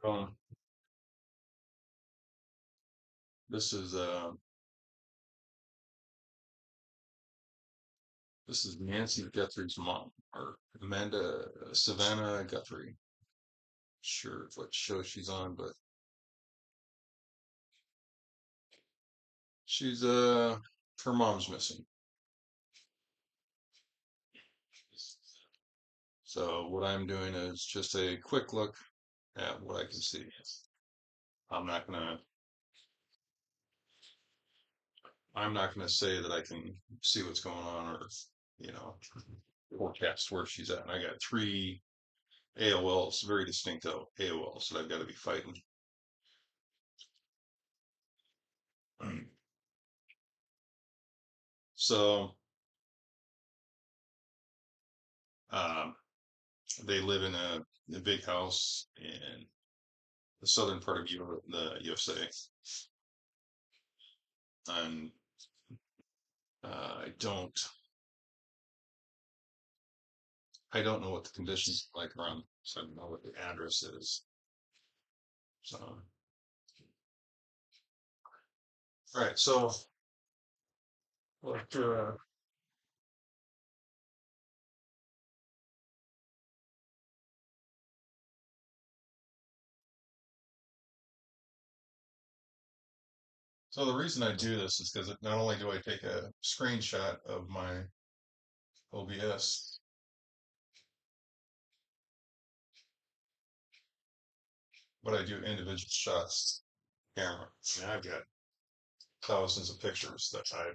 Um, this is this is Nancy Guthrie's mom, or Amanda Savannah Guthrie. Sure, what show she's on, but she's her mom's missing. So what I'm doing is just a quick look at what I can see. I'm not gonna I'm not gonna say that I can see what's going on or you know forecast where she's at. And I got three aols, very distinct aols that I've got to be fighting. So um, they live in a big house in the southern part of the USA, and I don't know what the conditions are like around, so I don't know what the address is. So, all right, so what, so the reason I do this is because not only do I take a screenshot of my OBS, but I do individual shots camera. And I've got thousands of pictures that I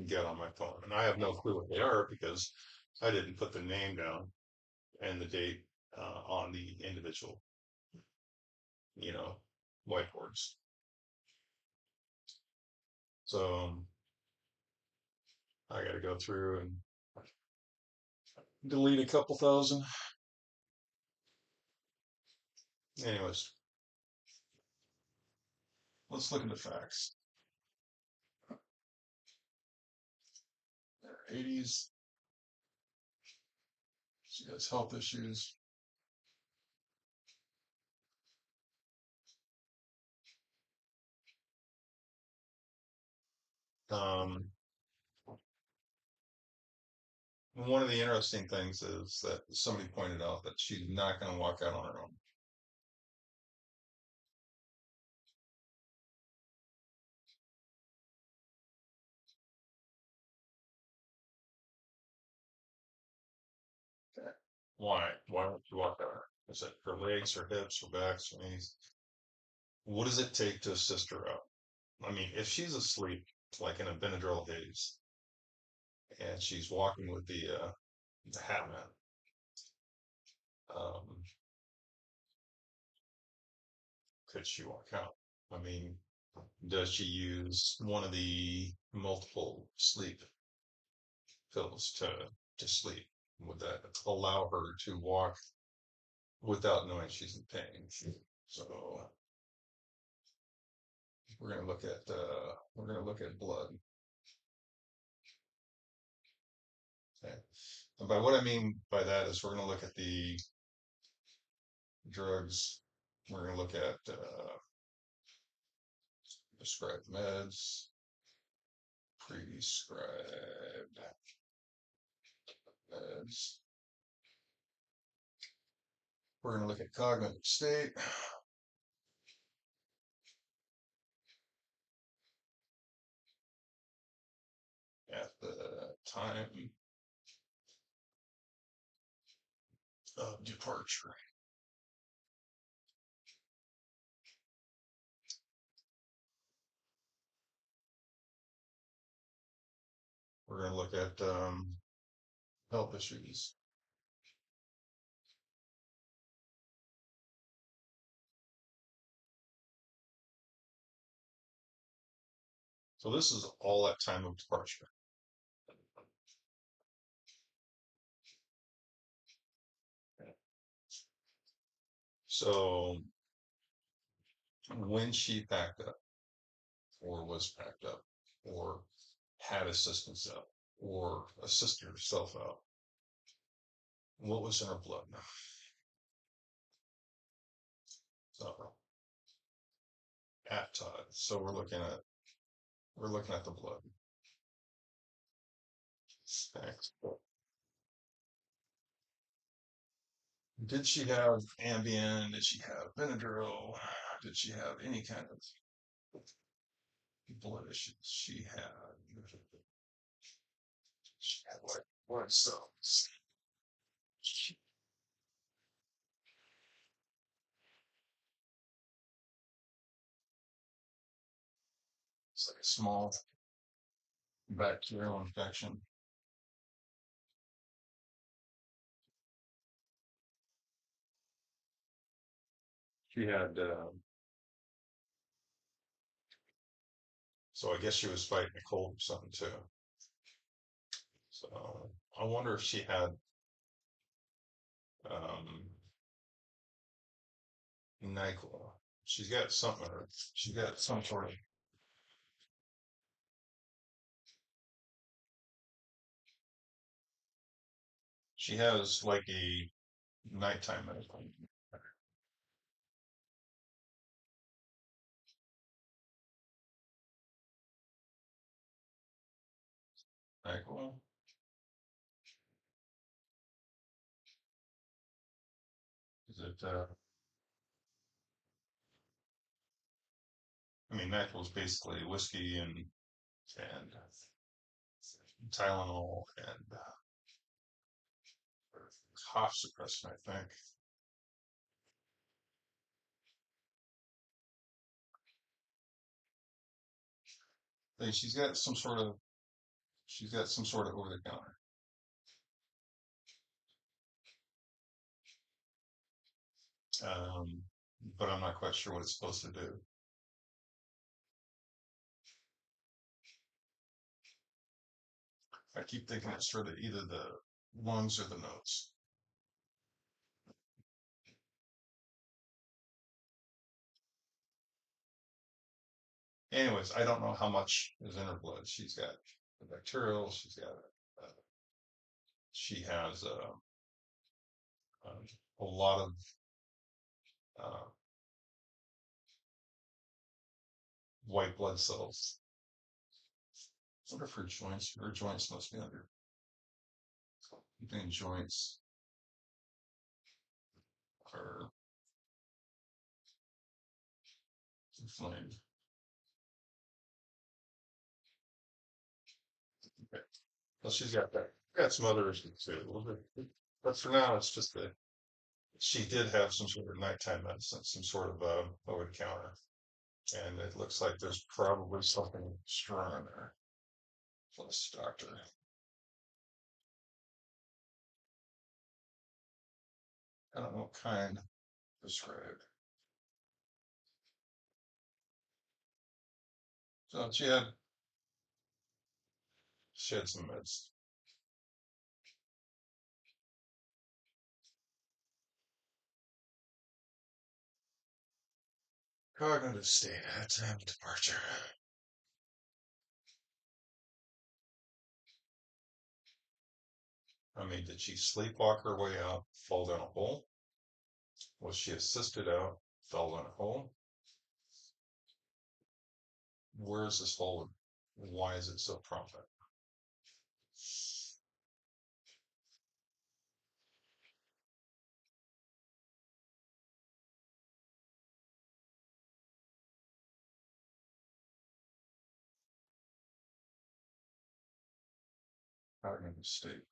get on my phone, and I have no clue what they are because I didn't put the name down and the date on the individual, you know, whiteboards. So I got to go through and delete a couple thousand. Anyways, let's look at the facts. 80s, she has health issues. Um, One of the interesting things is that somebody pointed out that she's not going to walk out on her own. Why? Why won't she walk out? Is it her legs, her hips, her backs, her knees? What does it take to assist her up? I mean, if she's asleep, like in a Benadryl haze, and she's walking with the hat man, um, could she walk out? I mean, does she use one of the multiple sleep pills to sleep? Would that allow her to walk without knowing she's in pain? So we're gonna look at blood. Okay. And by what I mean by that is we're gonna look at the drugs. We're gonna look at prescribed meds, prescribed meds. We're going to look at cognitive state at the time of departure. We're going to look at health issues. So this is all at time of departure. So when she packed up, or was packed up, or had assistance up, or assisted herself out, what was in her blood? So at Todd. So we're looking at the blood. Thanks. Did she have Ambien? Did she have Benadryl? Did she have any kind of blood issues? She had like blood cells. It's like a small bacterial infection. She had, so I guess she was fighting a cold or something too. So I wonder if she had um, NyQuil. She's got something, or she got some sort of. She has like a nighttime medicine. NyQuil. Is it? I mean, NyQuil is basically whiskey and Tylenol and cough suppressant, I think. Like she's got some sort of over the counter. Um, but I'm not quite sure what it's supposed to do. I keep thinking it's for the either the lungs or the nose. Anyways, I don't know how much is in her blood. She's got the bacterial. She has a lot of uh, white blood cells. I wonder if her joints must be under. I think joints are inflamed. Okay. Well, she's got that. Got some other issues too. But for now, it's just that she did have some sort of nighttime medicine, some sort of over the counter. And it looks like there's probably something strong in there. Plus, doctor. I don't know what kind prescribed. So she had some meds. Cognitive state at time of departure. I mean, did she sleepwalk her way out, fall down a hole? Was she assisted out, fell down a hole? Where is this hole? Why is it so prominent? Cognitive state.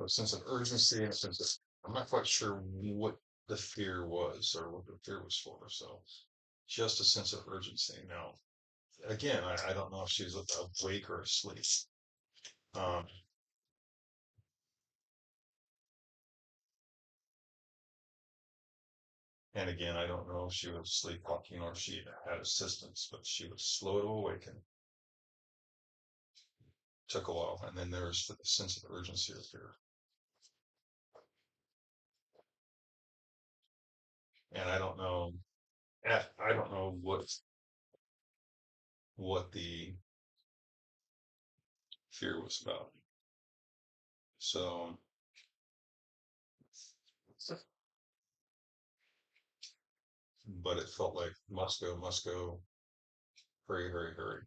A sense of urgency and a sense of, I'm not quite sure what the fear was or what the fear was for. So just a sense of urgency. Now, again, I don't know if she's awake or asleep. Um, And again, I don't know if she was sleepwalking or if she had assistance, but she was slow to awaken. Took a while, and then there's the sense of urgency of fear. And I don't know what the fear was about. So, but it felt like must go, hurry, hurry, hurry.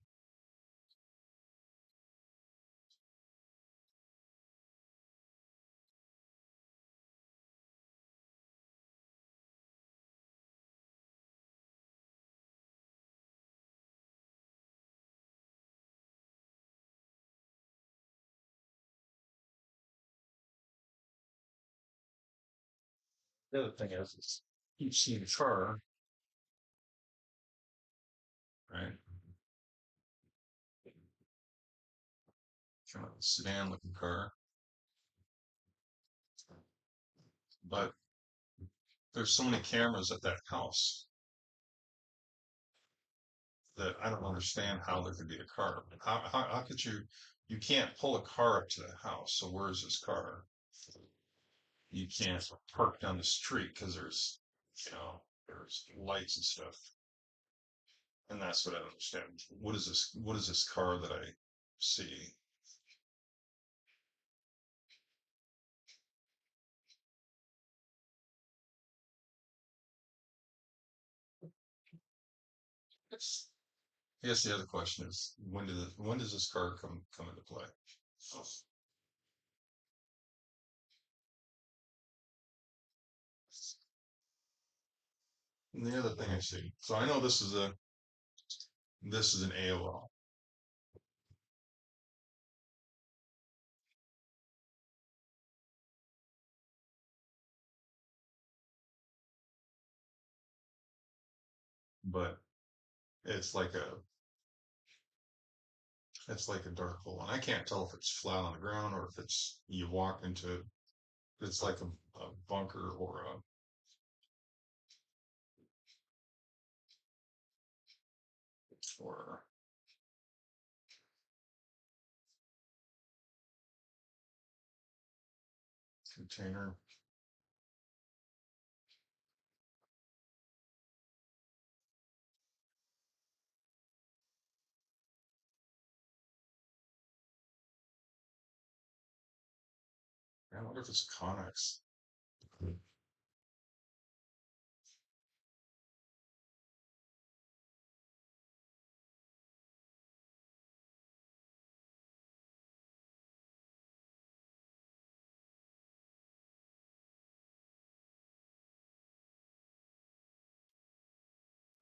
The other thing is you see the car, right? Kind of a sedan looking car, but there's so many cameras at that house that I don't understand how there could be a car. How could you can't pull a car up to the house. So where's this car? You can't park down the street because there's lights and stuff. And that's what I don't understand. What is this car that I see? It's, I guess the other question is when does this car come into play? And the other thing I see. So I know this is an AOL, but it's like a it's like a dark hole, and I can't tell if it's flat on the ground or if it's you walk into it's like a bunker or a container. I wonder if it's Connex.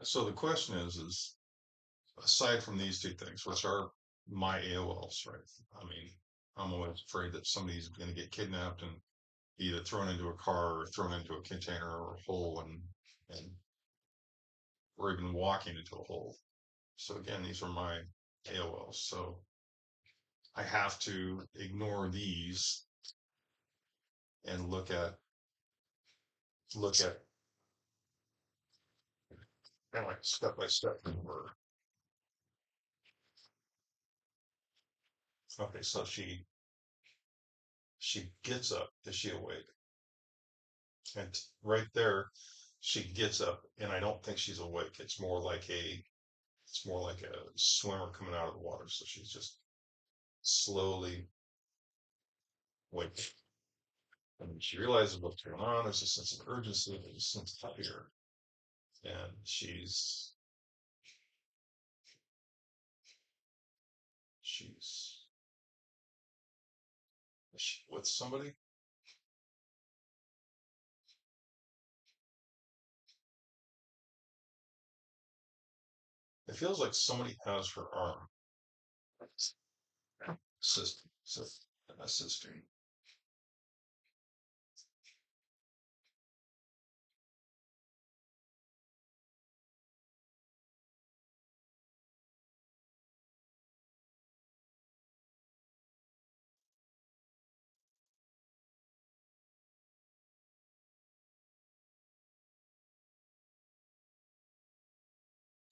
So the question is aside from these two things, which are my AOLs, right? I mean, I'm always afraid that somebody's going to get kidnapped and either thrown into a car or thrown into a container or a hole and or even walking into a hole. So again, these are my AOLs. So I have to ignore these and look at kind of like step by step. Okay, so she gets up. Is she awake? And right there, she gets up, and I don't think she's awake. It's more like a swimmer coming out of the water. So she's just slowly waking. And she realizes what's going on. There's a sense of urgency. There's a sense of fear, and she's with somebody. It feels like somebody has her arm, assisting.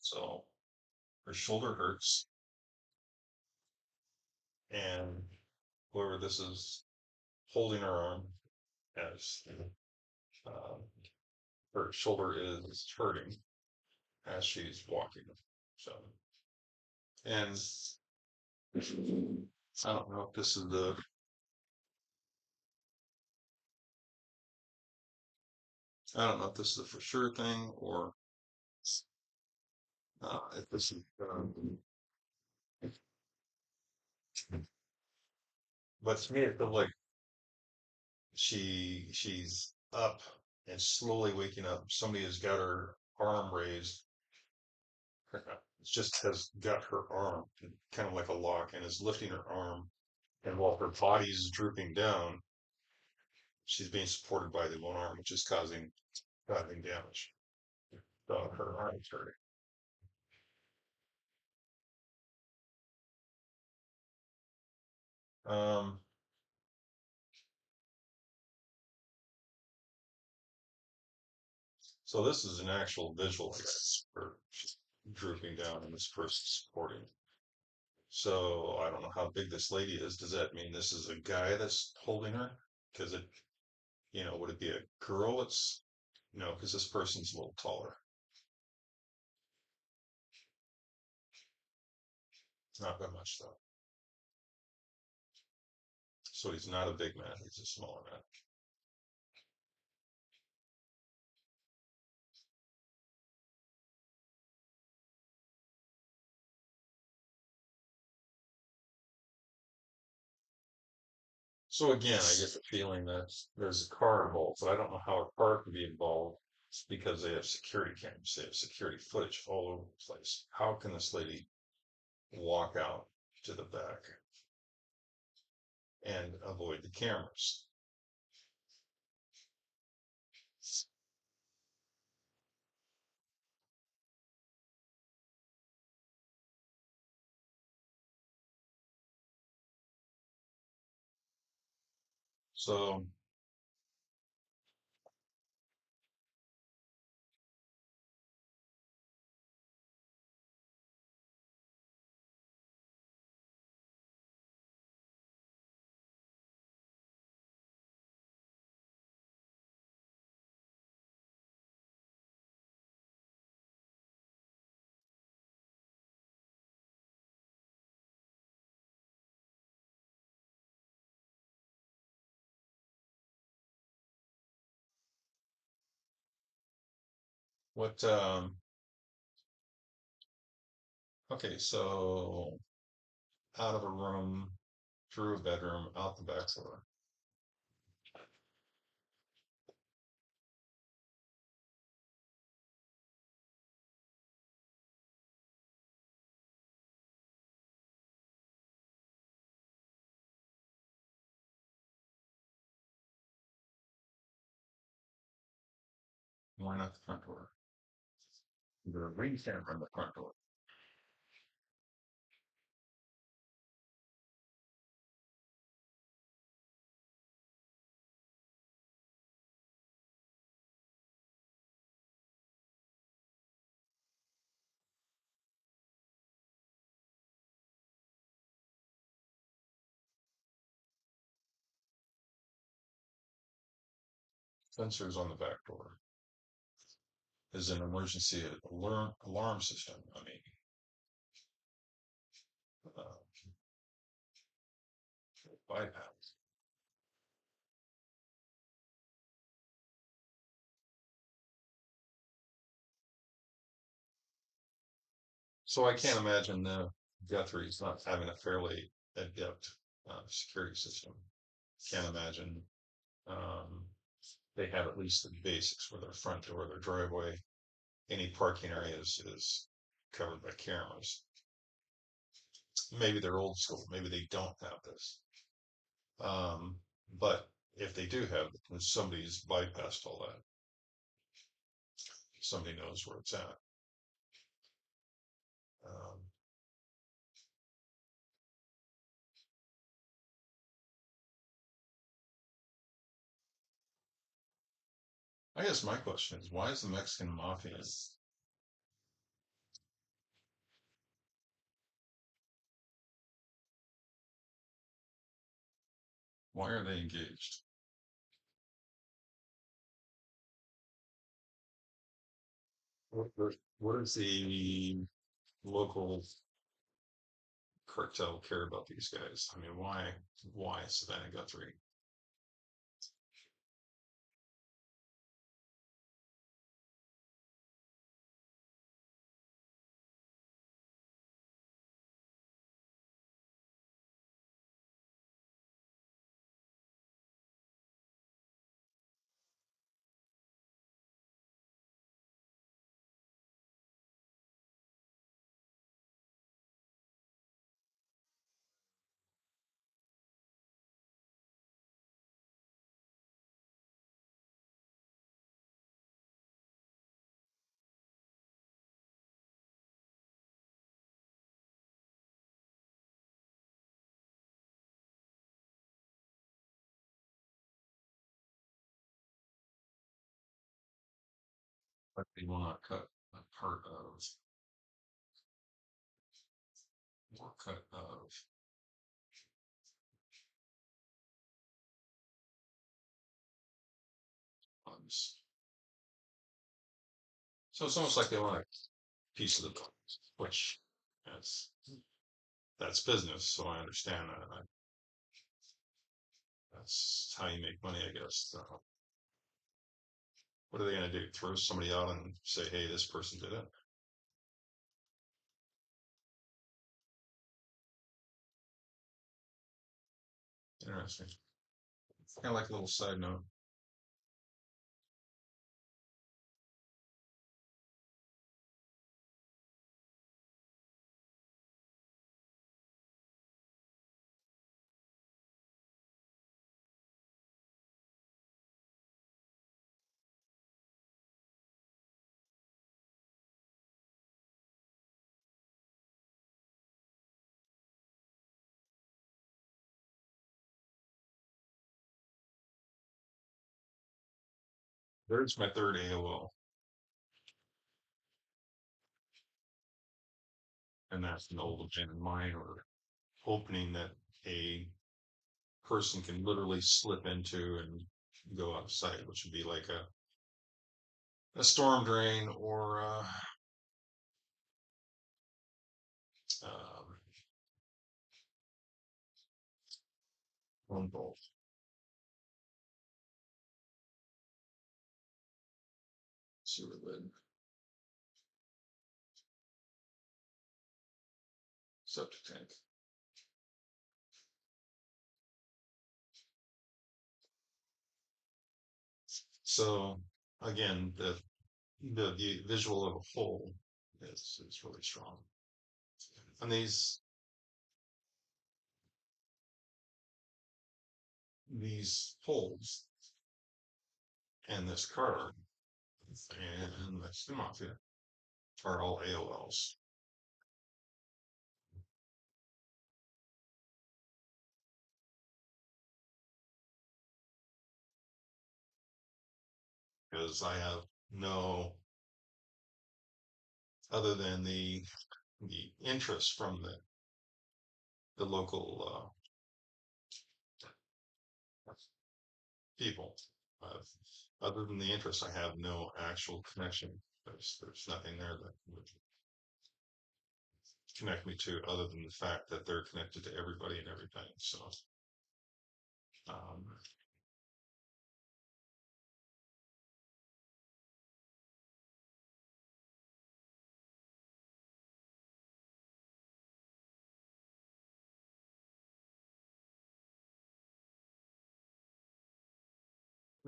So her shoulder hurts, and whoever this is holding her arm as uh, her shoulder is hurting as she's walking. So, and I don't know if this is the, I don't know if this is a for sure thing or if this is, but to me it feels like she's up and slowly waking up. Somebody has got her arm raised. Just has got her arm kind of like a lock and is lifting her arm. And while her body's drooping down, she's being supported by the one arm, which is causing damage. So her arm's hurting. Um, so this is an actual visual, I guess, where she's drooping down and this person's supporting. So I don't know how big this lady is. Does that mean this is a guy that's holding her? Because it, would it be a girl? It's no, because this person's a little taller. Not that much though. So he's not a big man. He's a smaller man. So again, I get the feeling that there's a car involved, but I don't know how a car can be involved because they have security cameras, they have security footage all over the place. How can this lady walk out to the back and avoid the cameras? So what? Okay, so out of a room, through a bedroom, out the back door. Why not the front door? The ring camera in the front door. Sensors on the back door is an emergency alarm system. I mean, uh, bypass. So I can't imagine Guthries not having a fairly adept security system. Can't imagine um, they have at least the basics where their front door, their driveway, any parking areas is covered by cameras. Maybe they're old school. Maybe they don't have this. Um, but if they do have it, then somebody's bypassed all that. Somebody knows where it's at. Um, I guess my question is, why is the Mexican mafia Why are they engaged? What does the local cartel care about these guys? I mean, why Savannah Guthrie? Like they will not cut a part of or cut of funds. So it's almost like they want a piece of the funds, which that's that's business. So I understand that. That's how you make money, I guess. So what are they going to do? Throw somebody out and say, "Hey, this person did it." Interesting. Kind of like a little side note. There's my third AOL, and that's an old abandoned mine or opening that a person can literally slip into and go outside, which would be like a storm drain or um, phone vault, sewer lid, septic tank. So again, the visual of a whole is really strong. And these holes and this card and this mafia are all AOLs because I have no other than the interest from the local people. Uh, Other than the interest, I have no actual connection. There's nothing there that would connect me to other than the fact that they're connected to everybody and everything. So um, I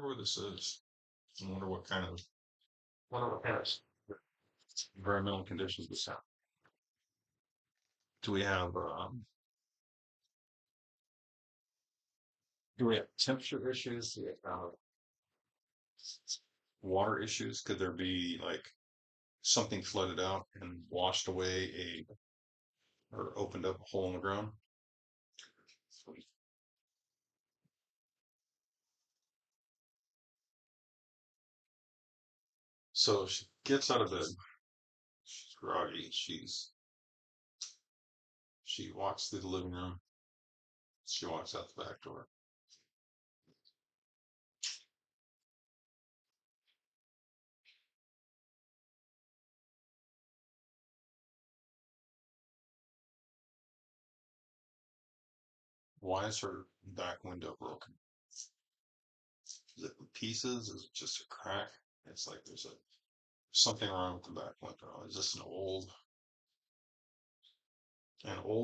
wonder where this is. I wonder what kind of wonder what kind of environmental conditions this have. Do we have do we have temperature issues? Do we have water issues? Could there be like something flooded out and washed away a or opened up a hole in the ground? So she gets out of bed. She's groggy. She walks through the living room. She walks out the back door. Why is her back window broken? Is it in pieces? Is it just a crack? It's like there's something wrong with the back window. Is this an old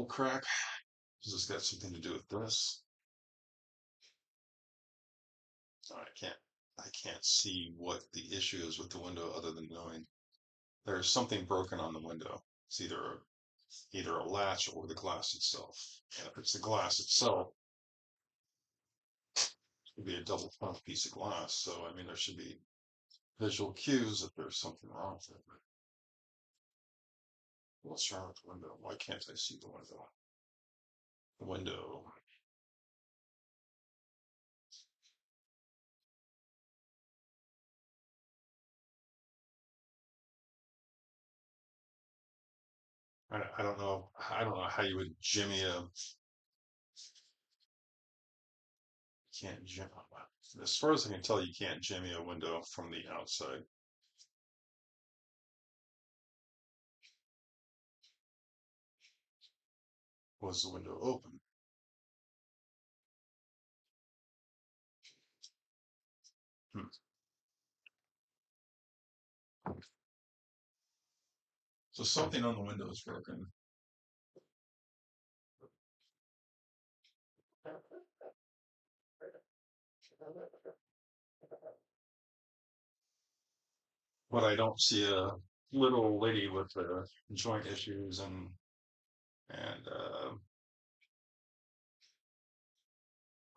crack? Has this got something to do with this? I can't see what the issue is with the window other than knowing there's something broken on the window. It's either a latch or the glass itself. And if it's the glass itself, it would be a double front piece of glass. So I mean, there should be visual cues if there's something wrong with it. What's wrong with the window? Why can't I see the window? The window. I don't know. I don't know how you would jimmy a. Can't jim. As far as I can tell, you can't jimmy a window from the outside. Was the window open? Hmm. So something on the window is broken. But I don't see a little lady with joint issues and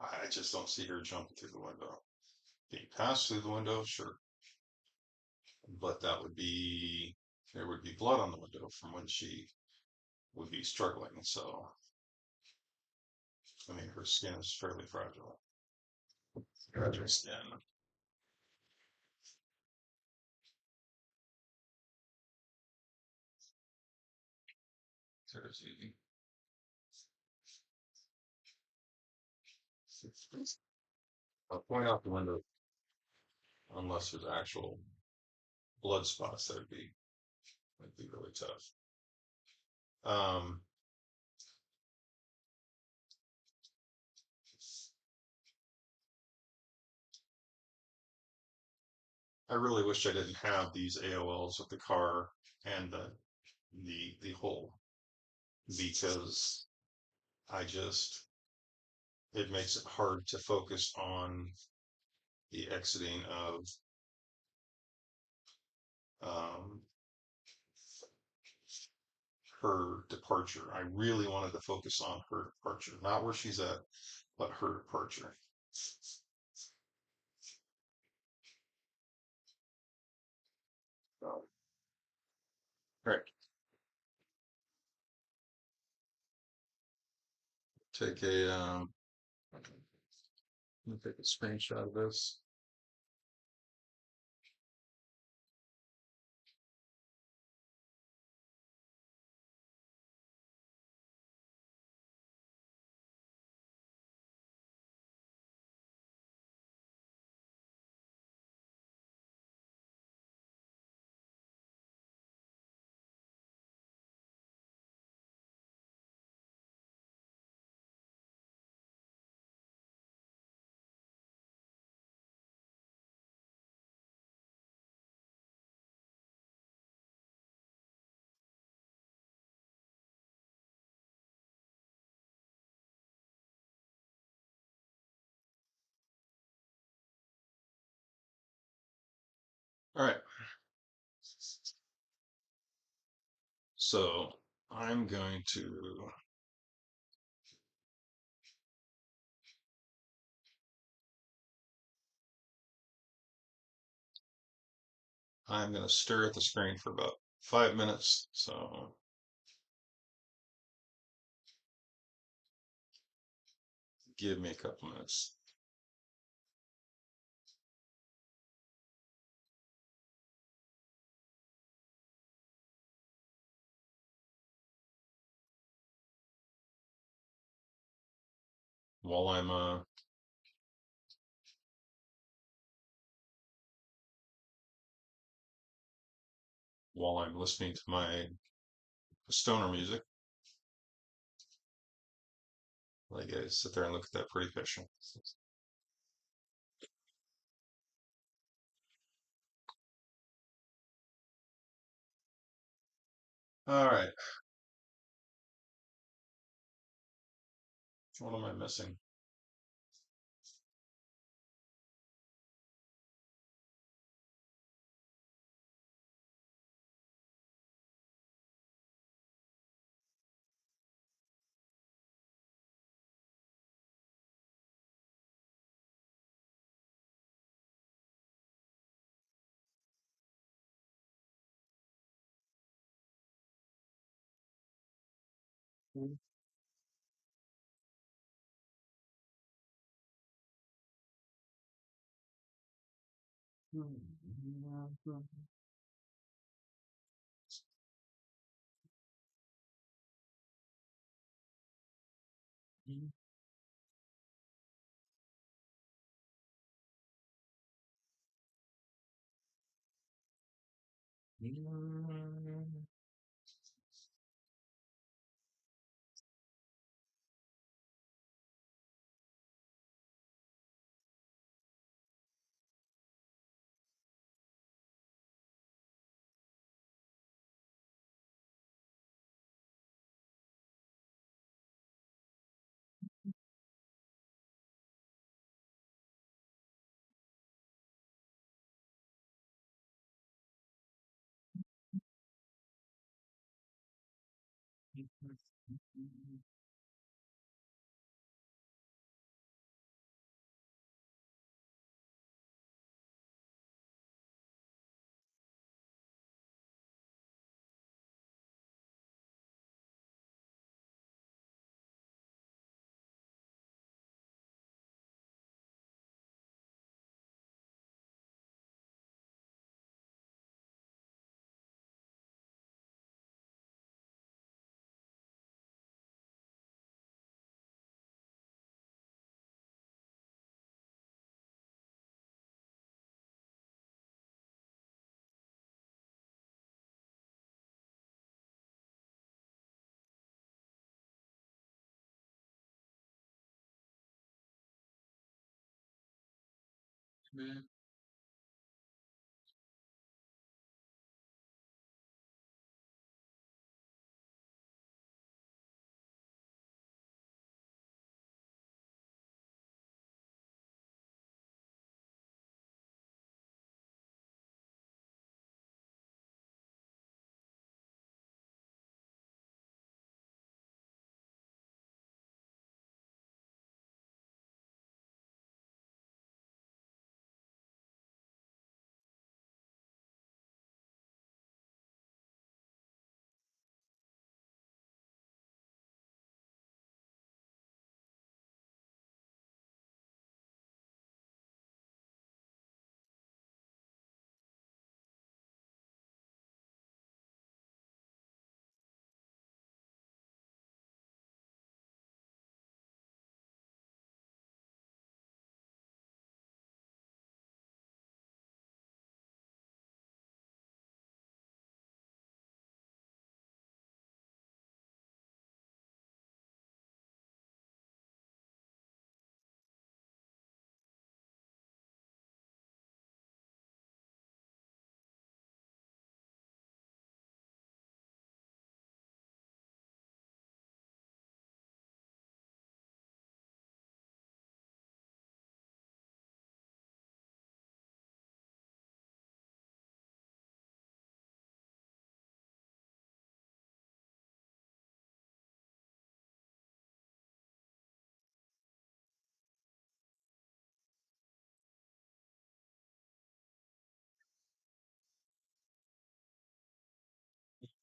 I just don't see her jumping through the window. Being passed through the window, sure, but there would be blood on the window from when she would be struggling. So I mean, her skin is fairly fragile. Fragile skin. There's I'll point out the window unless there's actual blood spots. That'd be really tough. Um, I really wish I didn't have these aols with the car and the hole because I just it makes it hard to focus on the exiting of um, her departure. I really wanted to focus on her departure, not where she's at, but her departure. So, right. Take a let me take a screenshot of this. All right. So I'm going to stare at the screen for about 5 minutes. So give me a couple minutes. while I'm uh, while I'm listening to my stoner music, Like I sit there and look at that pretty picture. All right, what am I missing?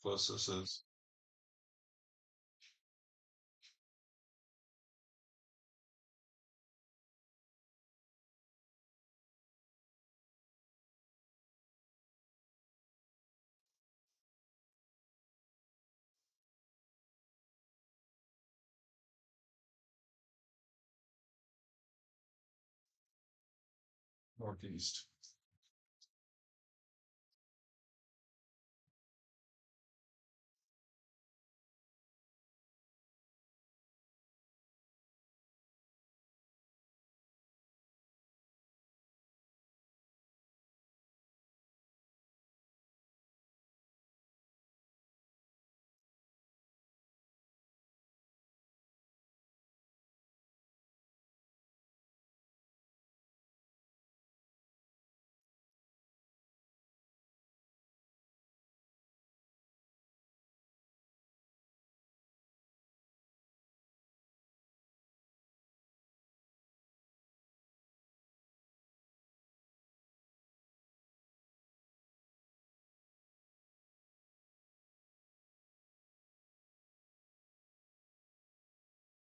Close this is. Northeast.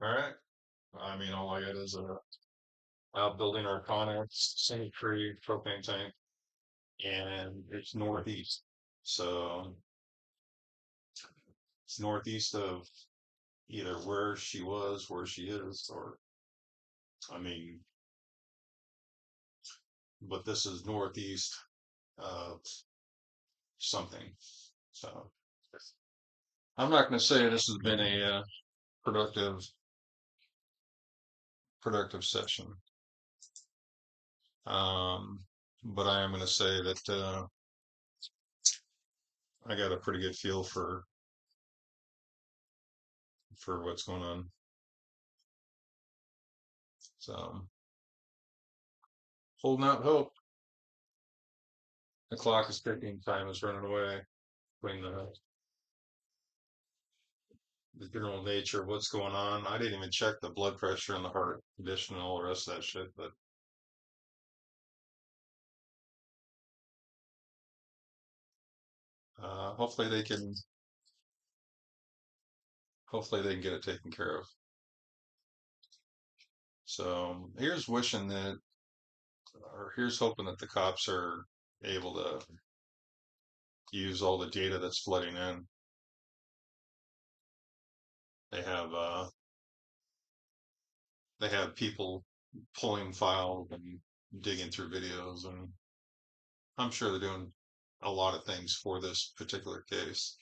All right. I mean, all I got is a outbuilding Arconics, symmetry, propane tank, and it's northeast. So it's northeast of either where she was, where she is, or I mean, but this is northeast of something. So I'm not going to say this has been a productive productive session, um, but I am going to say that I got a pretty good feel for what's going on. So holding out hope. The clock is ticking. Time is running away. Between the general nature of what's going on. I didn't even check the blood pressure and the heart condition and all the rest of that shit, but hopefully hopefully they can get it taken care of. So here's wishing that, or here's hoping that the cops are able to use all the data that's flooding in. They have uh, they have people pulling files and digging through videos, and I'm sure they're doing a lot of things for this particular case.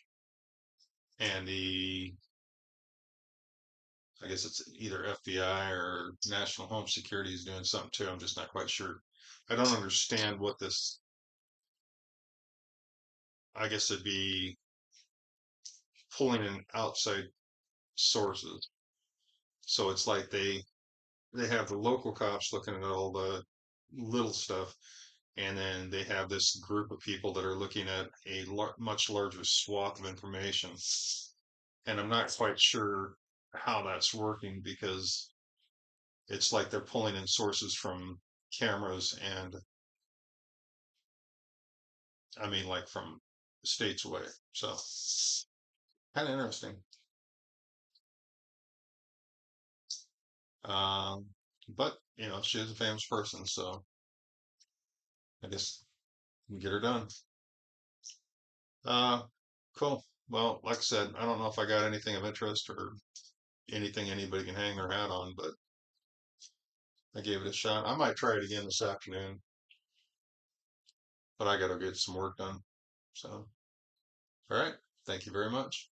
And I guess it's either FBI or National Home Security is doing something too. I'm just not quite sure. I don't understand what this. I guess it'd be pulling in outside sources. So it's like they have the local cops looking at all the little stuff, and then they have this group of people that are looking at a much larger swath of information. And I'm not quite sure how that's working because it's like they're pulling in sources from cameras and I mean like from states away. So kind of interesting. Um, but she is a famous person, so I guess we can get her done. Uh, cool. Well, like I said, I don't know if I got anything of interest or anything anybody can hang their hat on, but I gave it a shot. I might try it again this afternoon, but I got to get some work done. So, all right. Thank you very much.